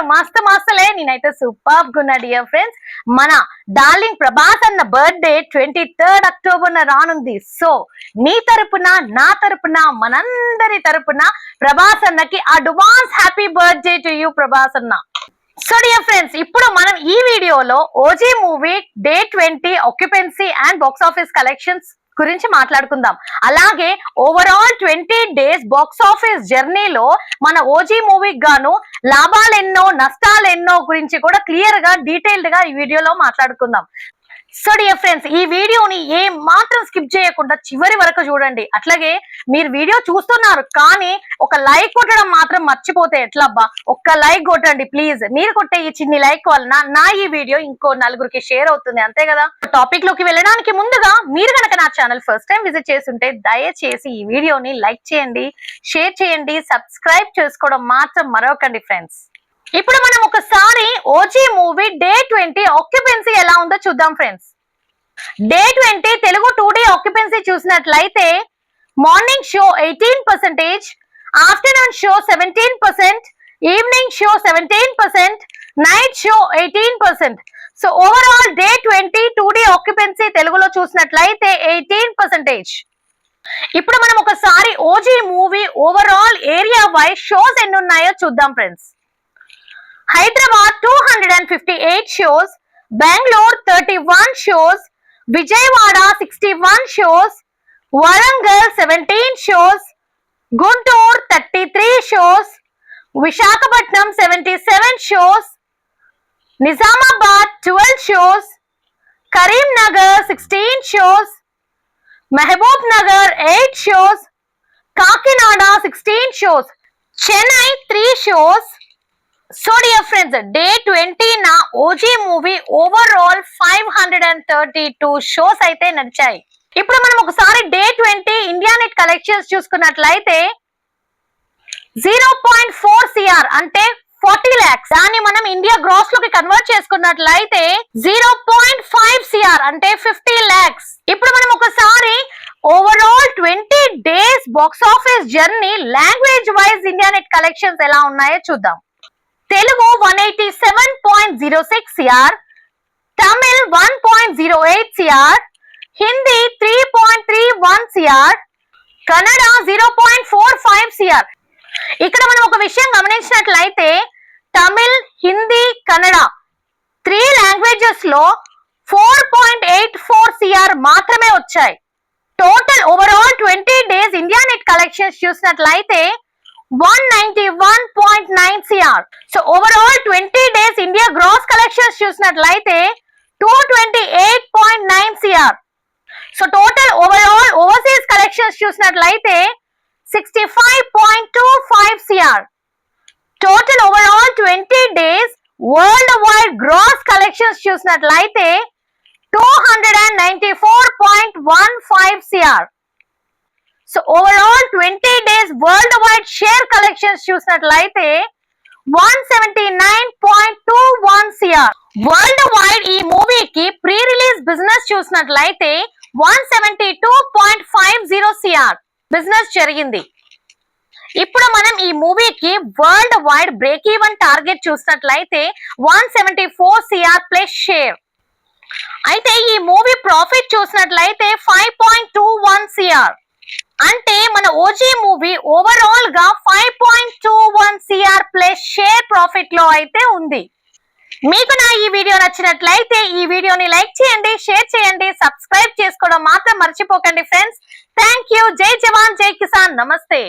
మస్తలే నేనైతే super గున్నా dear friends. మన darling Prabhas అన్న బర్త్డే 23rd October రానుంది. సో నీ తరపున నా తరపున మనందరి తరపున ప్రభాస్ అన్నకి advance happy birthday to you Prabhas అన్న. సో డియర్ ఫ్రెండ్స్, ఇప్పుడు మనం ఈ వీడియోలో OG movie day 20 occupancy and box office collections గురించి మాట్లాడుకుందాం. అలాగే ఓవరాల్ 20 days బాక్స్ ఆఫీస్ జర్నీలో మన ఓజీ మూవీకి గాను లాభాలెన్నో నష్టాలెన్నో గురించి కూడా క్లియర్ గా డీటెయిల్డ్ గా ఈ వీడియోలో మాట్లాడుకుందాం. సో డియర్ ఫ్రెండ్స్, ఈ వీడియోని ఏ మాత్రం స్కిప్ చేయకుండా చివరి వరకు చూడండి. అట్లాగే మీరు వీడియో చూస్తున్నారు కానీ ఒక లైక్ కొట్టడం మాత్రం మర్చిపోతే ఎట్లబ్బా? ఒక్క లైక్ కొట్టండి ప్లీజ్. మీరు కొట్టే ఈ చిన్ని లైక్ వలన నా ఈ వీడియో ఇంకో నలుగురికి షేర్ అవుతుంది, అంతే కదా. టాపిక్ లోకి వెళ్ళడానికి ముందుగా మీరు కనుక నా ఛానల్ ఫస్ట్ టైం విజిట్ చేస్తుంటే దయచేసి ఈ వీడియోని లైక్ చేయండి, షేర్ చేయండి, సబ్స్క్రైబ్ చేసుకోవడం మాత్రం మరొకండి ఫ్రెండ్స్. ఇప్పుడు మనం ఒకసారి ఓజీ మూవీ డే 20 ఆక్యుపెన్సీ ఎలా ఉందో చూద్దాం friends. Day 20 Telugu 2D occupancy చూసినట్లయితే morning show 18%, afternoon show 17%, evening show 17%, night show 18%. So overall day 20 2D occupancy తెలుగులో చూసినట్లయితే 18%. ఇప్పుడు మనం ఒకసారి OG movie overall area wise shows ఎన్ని ఉన్నాయో చూద్దాం friends. Hyderabad 258 shows, Bangalore 31 shows, Vijayawada 61 shows, Warangal 17 shows, Guntur 33 shows, Visakhapatnam 77 shows, Nizamabad 12 shows, Karimnagar 16 shows, Mahbubnagar 8 shows, Kakinada 16 shows, Chennai 3 shows. So dear friends, day 20 నా OG movie overall 532 shows అయితే నడిచాయి. ఇప్పుడు మనం ఒకసారి day 20 India net collections చూసుకున్నట్లయితే 0.4 CR అంటే 40 lakhs, దాన్ని మనం ఇండియా గ్రాస్ లోకి కన్వర్ట్ చేసుకున్నట్లయితే 0.5 CR అంటే 50 lakhs. ఇప్పుడు మనం ఒకసారి overall 20 days box office journey language wise India net collections ఎలా ఉన్నాయో చూద్దాం. Telugu 187.06 CR, Tamil 1.08 CR, Hindi 3.31 CR, Kannada 0.45 CR. ఇక్కడ మనం ఒక విషయం గమనించినట్లయితే తమిళ్, హిందీ, కన్నడ 3 లాంగ్వేజెస్ లో 4.84 CR మాత్రమే వచ్చాయి. Total overall 20 days India net collections చూసినట్లయితే 191.9 CR. So overall 20 days India gross collections చూసినట్లయితే 228.9 CR. So total overall overseas collections చూసినట్లయితే 65.25 CR. Total overall 20 days world wide gross collections చూసినట్లయితే 294.15 CR. So overall 20 days world wide share collections చూసినట్లయితే 179.21 CR. World wide ఈ మూవీకి pre release business చూసినట్లయితే 172.50 CR business జరిగింది. ఇప్పుడు మనం ఈ మూవీకి world wide break even target చూసినట్లయితే 174 CR ప్లస్ షేర్. అయితే ఈ మూవీ ప్రాఫిట్ చూసినట్లయితే 5.21 CR. అంటే మన ఓజీ మూవీ ఓవరాల్ గా 5.21 CR ప్లస్ షేర్ ప్రాఫిట్ లో అయితే ఉంది. మీకు నా ఈ వీడియో నచ్చినట్లయితే ఈ వీడియోని లైక్ చేయండి, షేర్ చేయండి, సబ్స్క్రైబ్ చేసుకోవడం మాత్రం మర్చిపోకండి ఫ్రెండ్స్. Thank you. జై జవాన్ జై కిసాన్. నమస్తే.